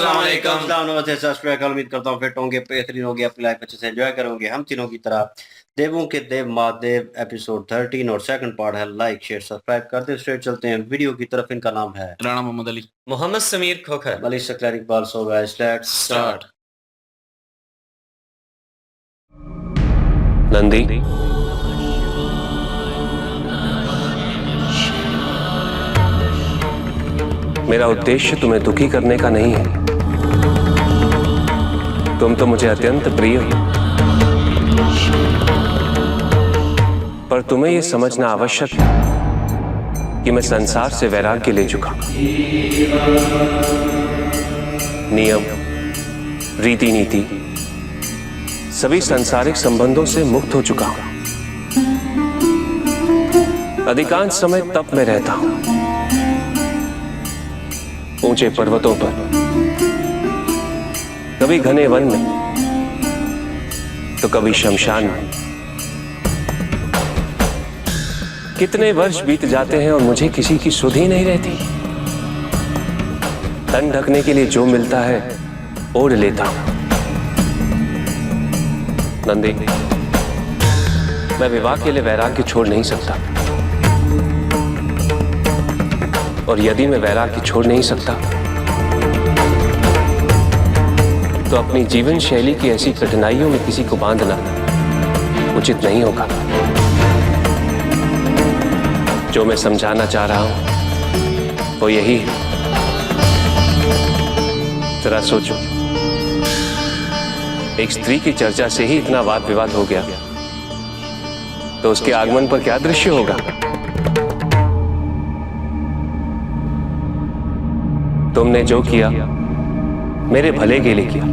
अस्सलाम वालेकुम। उम्मीद करता हूँ फिट होंगे, बेहतरीन होंगे, अपनी लाइफ अच्छे से एंजॉय करोगे। हम तीनों की तरह देवों के देव महादेव एपिसोड 13 और सेकंड पार्ट है। लाइक शेयर सब्सक्राइब करते स्ट्रेट चलते हैं वीडियो की तरफ। इनका नाम है राणा मोहम्मद अली, मोहम्मद समीर खोखर, मलिक सकलैर Iqbal. So guys let's start. Nandi, मेरा उद्देश्य तुम्हें दुखी करने का नहीं है। तुम तो मुझे अत्यंत प्रिय हो, पर तुम्हें यह समझना आवश्यक है कि मैं संसार से वैराग्य ले चुका हूं। नियम, रीति नीति, सभी सांसारिक संबंधों से मुक्त हो चुका हूं। अधिकांश समय तप में रहता हूं, ऊंचे पर्वतों पर, कभी घने वन में, तो कभी शमशान में। कितने वर्ष बीत जाते हैं और मुझे किसी की सुध ही नहीं रहती। तन ढकने के लिए जो मिलता है ओढ़ लेता हूं। नंदी, मैं विवाह के लिए वैराग्य छोड़ नहीं सकता, और यदि मैं वैराग्य छोड़ नहीं सकता तो अपनी जीवन शैली की ऐसी कठिनाइयों में किसी को बांधना उचित नहीं होगा। जो मैं समझाना चाह रहा हूं वो यही है। जरा सोचो, एक स्त्री की चर्चा से ही इतना वाद विवाद हो गया, तो उसके आगमन पर क्या दृश्य होगा। तुमने जो किया मेरे भले के लिए किया,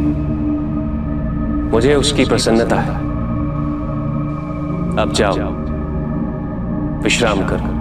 मुझे उसकी प्रसन्नता है। अब जाओ, विश्राम करो।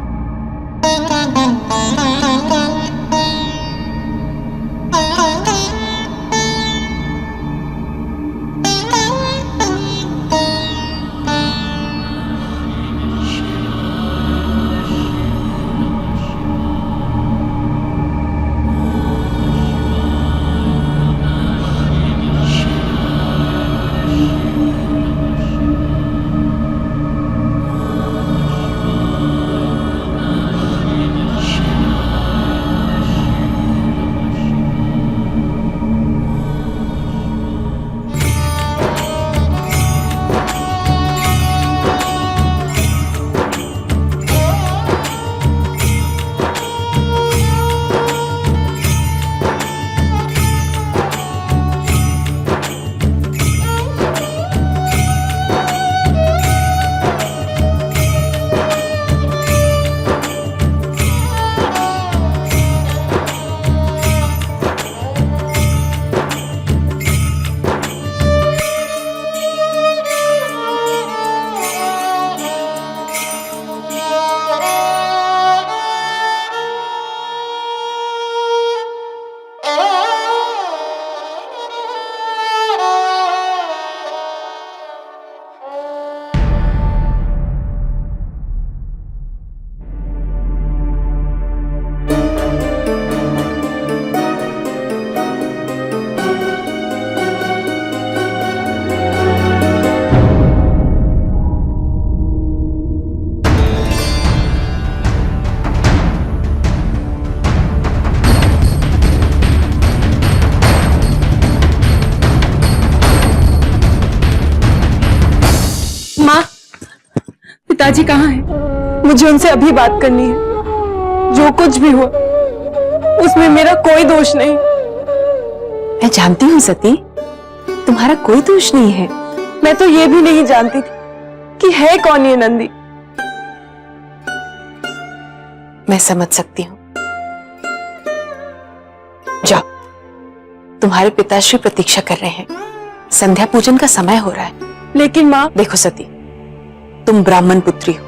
पिताजी कहाँ हैं? मुझे उनसे अभी बात करनी है। जो कुछ भी हुआ उसमें मेरा कोई दोष नहीं। मैं जानती हूँ सती, तुम्हारा कोई दोष नहीं है। मैं तो ये भी नहीं जानती थी कि है कौन ये नंदी। मैं समझ सकती हूँ। जाओ, तुम्हारे पिताश्री प्रतीक्षा कर रहे हैं। संध्या पूजन का समय हो रहा है। लेकिन माँ, देखो सती, तुम ब्राह्मण पुत्री हो।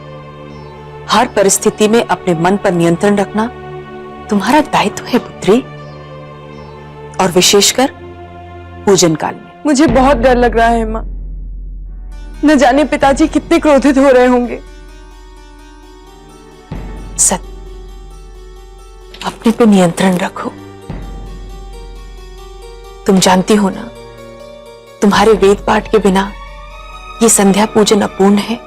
हर परिस्थिति में अपने मन पर नियंत्रण रखना तुम्हारा दायित्व है पुत्री, और विशेषकर पूजन काल में। मुझे बहुत डर लग रहा है माँ। न जाने पिताजी कितने क्रोधित हो रहे होंगे। सत, अपने पे नियंत्रण रखो। तुम जानती हो ना, तुम्हारे वेद पाठ के बिना ये संध्या पूजन अपूर्ण है।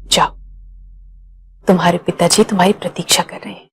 जाओ, तुम्हारे पिताजी तुम्हारी प्रतीक्षा कर रहे हैं।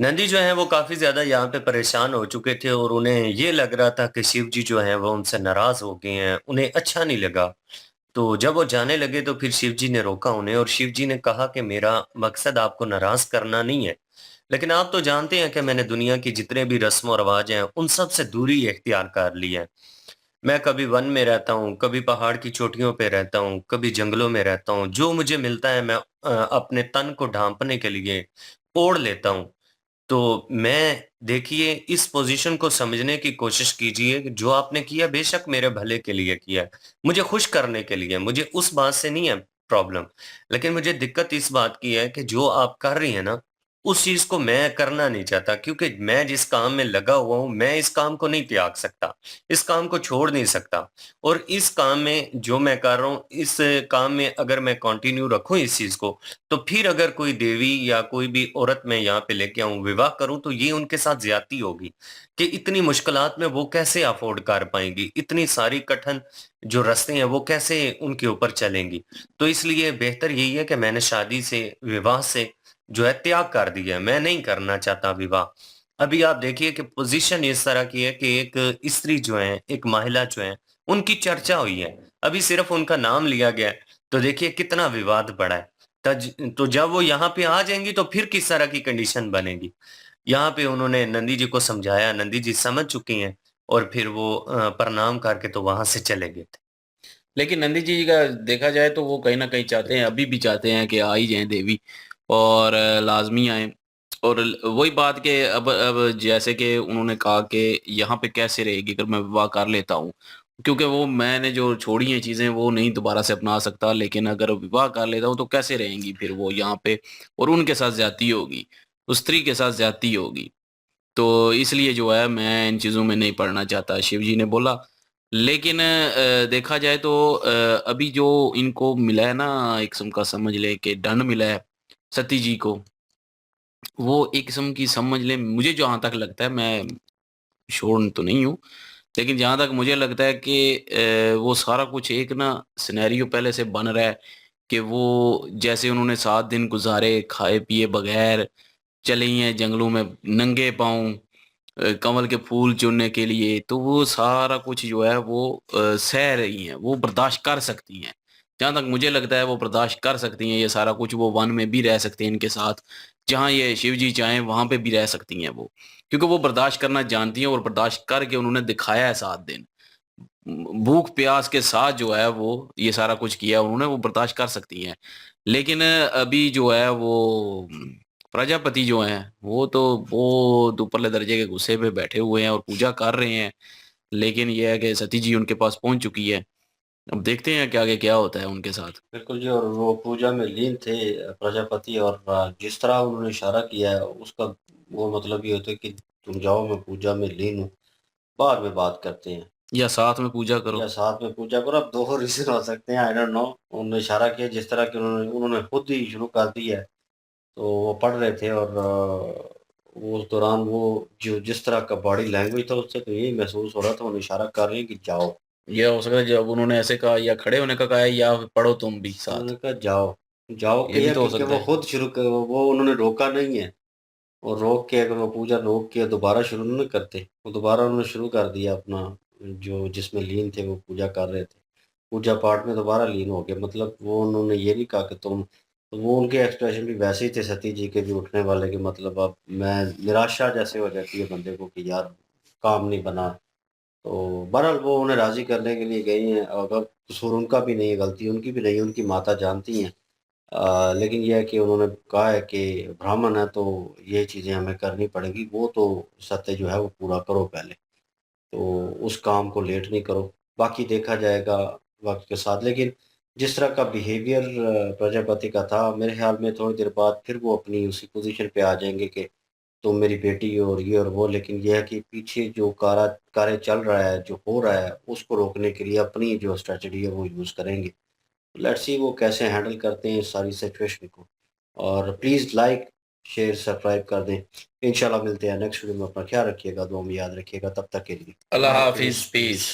नंदी जो है वो काफी ज्यादा यहाँ पे परेशान हो चुके थे और उन्हें ये लग रहा था कि शिव जी जो है वो उनसे नाराज हो गए हैं, उन्हें अच्छा नहीं लगा। तो जब वो जाने लगे तो फिर शिव जी ने रोका उन्हें और शिव जी ने कहा कि मेरा मकसद आपको नाराज करना नहीं है, लेकिन आप तो जानते हैं कि मैंने दुनिया की जितने भी रस्म और रवाज हैं उन सब से दूरी इख्तियार कर ली है। मैं कभी वन में रहता हूँ, कभी पहाड़ की चोटियों पे रहता हूँ, कभी जंगलों में रहता हूँ। जो मुझे मिलता है मैं अपने तन को ढांपने के लिए ओढ़ लेता हूँ। तो मैं देखिए इस पोज़ीशन को समझने की कोशिश कीजिए कि जो आपने किया बेशक मेरे भले के लिए किया है, मुझे खुश करने के लिए, मुझे उस बात से नहीं है प्रॉब्लम। लेकिन मुझे दिक्कत इस बात की है कि जो आप कर रही हैं ना, उस चीज़ को मैं करना नहीं चाहता क्योंकि मैं जिस काम में लगा हुआ हूँ, मैं इस काम को नहीं त्याग सकता, इस काम को छोड़ नहीं सकता। और इस काम में जो मैं कर रहा हूँ, इस काम में अगर मैं कंटिन्यू रखूँ इस चीज़ को, तो फिर अगर कोई देवी या कोई भी औरत मैं यहाँ पे लेके आऊँ, विवाह करूँ तो ये उनके साथ ज़्यादती होगी कि इतनी मुश्किलात में वो कैसे अफ़ोर्ड कर पाएँगी, इतनी सारी कठिन जो रास्ते हैं वो कैसे उनके ऊपर चलेंगी। तो इसलिए बेहतर यही है कि मैंने शादी से, विवाह से जो है त्याग कर दिया है, मैं नहीं करना चाहता विवाह। अभी आप देखिए कि पोज़ीशन इस तरह की है कि एक स्त्री जो है, एक महिला जो है, उनकी चर्चा हुई है। अभी सिर्फ़ उनका नाम लिया गया है, तो देखिए कितना विवाद बढ़ा है। तज तो जब वो यहाँ पे आ जाएँगी तो फिर किस तरह की कंडीशन बनेगी। यहाँ पे उन्होंने नंदी जी को समझाया, नंदी जी समझ चुकी हैं और फिर वो प्रणाम करके तो वहाँ से चले गए थे। लेकिन नंदी जी का देखा जाए तो वो कहीं न कहीं चाहते हैं, अभी भी चाहते हैं कि आ ही जाएँ देवी और लाज़मी आएँ। और वही बात कि अब जैसे कि उन्होंने कहा कि यहाँ पे कैसे रहेगी अगर मैं विवाह कर लेता हूँ। क्योंकि वो मैंने जो छोड़ी हैं चीज़ें वो नहीं दोबारा से अपना सकता, लेकिन अगर विवाह कर लेता हूँ तो कैसे रहेंगी फिर वो यहाँ पे और उनके साथ ज़्यादती होगी, उस स्त्री के साथ ज़्यादती होगी। तो इसलिए जो है मैं इन चीज़ों में नहीं पड़ना चाहता, शिव जी ने बोला। लेकिन देखा जाए तो अभी जो इनको मिला है ना एक किस्म का समझ लें कि दंड मिला है सती जी को, वो एक किस्म की समझ लें मुझे जहाँ तक लगता है, मैं श्योर तो नहीं हूँ, लेकिन जहाँ तक मुझे लगता है कि वो सारा कुछ एक ना सिनेरियो पहले से बन रहा है कि वो जैसे उन्होंने 7 दिन गुज़ारे खाए पिए बगैर, चली हैं जंगलों में नंगे पाँव कमल के फूल चुनने के लिए, तो वो सारा कुछ जो है वो सह रही हैं, वो बर्दाश्त कर सकती हैं। जहाँ तक मुझे लगता है वो बर्दाश्त कर सकती हैं ये सारा कुछ, वो वन में भी रह सकती हैं इनके साथ। जहाँ ये शिव जी चाहें वहाँ पे भी रह सकती हैं वो। क्योंकि वो बर्दाश्त करना जानती हैं और बर्दाश्त करके उन्होंने दिखाया है 7 दिन। भूख प्यास के साथ जो है वो ये सारा कुछ किया उन्होंने, वो बर्दाश्त कर सकती हैं। लेकिन अभी जो है वो प्रजापति जो हैं वो तो बहुत ऊपरले दर्जे के गुस्से पे बैठे हुए हैं और पूजा कर रहे हैं। लेकिन ये है कि सती जी उनके पास पहुंच चुकी है। अब देखते हैं कि आगे क्या होता है उनके साथ। बिल्कुल जी, और वो पूजा में लीन थे प्रजापति, और जिस तरह उन्होंने इशारा किया है उसका वो मतलब ये होता है कि तुम जाओ, मैं पूजा में लीन हूँ, बाद में बात करते हैं, या साथ में पूजा करो। या साथ में पूजा करो। अब दो रीजन हो सकते हैं, आई डोंट नो। उन्होंने इशारा किया जिस तरह की उन्होंने उन्होंने खुद ही शुरू कर दी है। तो वो पढ़ रहे थे, और वो उस दौरान वो जो जिस तरह का बॉडी लैंग्वेज था उससे तो यही महसूस हो रहा था, उन्हें इशारा कर रहे हैं कि जाओ। ये हो सकता है जब उन्होंने ऐसे कहा या खड़े होने का कहा है या पढ़ो तुम भी उन्होंने साथ। कहा जाओ, जाओ ये भी किया तो हो क्योंकि सकता वो है। खुद शुरू कर, वो उन्होंने रोका नहीं है। और रोक के अगर वो पूजा रोक के दोबारा शुरू नहीं करते, वो दोबारा उन्होंने शुरू कर दिया अपना जो जिसमें लीन थे, वो पूजा कर रहे थे, पूजा पाठ में दोबारा लीन हो गए। मतलब वो उन्होंने ये नहीं कहा कि तुम, तो वो उनके एक्सप्रेशन भी वैसे ही थे सती जी के भी उठने वाले, के मतलब अब मैं निराशा जैसे हो जाती है बंदे को कि यार काम नहीं बना। तो बहरहाल वो उन्हें राज़ी करने के लिए गई हैं, अगर कसूर उनका भी नहीं है, गलती उनकी भी नहीं है, उनकी माता जानती हैं। लेकिन ये है कि उन्होंने कहा है कि ब्राह्मण है तो ये चीज़ें हमें करनी पड़ेंगी, वो तो सत्य जो है वो पूरा करो पहले, तो उस काम को लेट नहीं करो, बाकी देखा जाएगा वक्त के साथ। लेकिन जिस तरह का बिहेवियर प्रजापति का था, मेरे ख्याल में थोड़ी देर बाद फिर वो अपनी उसी पोजीशन पे आ जाएंगे कि तुम मेरी बेटी हो और ये और वो। लेकिन यह है कि पीछे जो कार्य चल रहा है, जो हो रहा है, उसको रोकने के लिए अपनी जो स्ट्रेटजी है वो यूज़ करेंगे। लेट्स सी वो कैसे हैंडल करते हैं इस सारी सिचुएशन को। और प्लीज़ लाइक, शेयर, सब्सक्राइब कर दें। इंशाल्लाह मिलते हैं नेक्स्ट वीडियो में। अपना ख्याल रखिएगा, दुआ में याद रखिएगा। तब तक के लिए अल्लाह अल्लाह हाफिज, हाफिज़, पीस। पीस।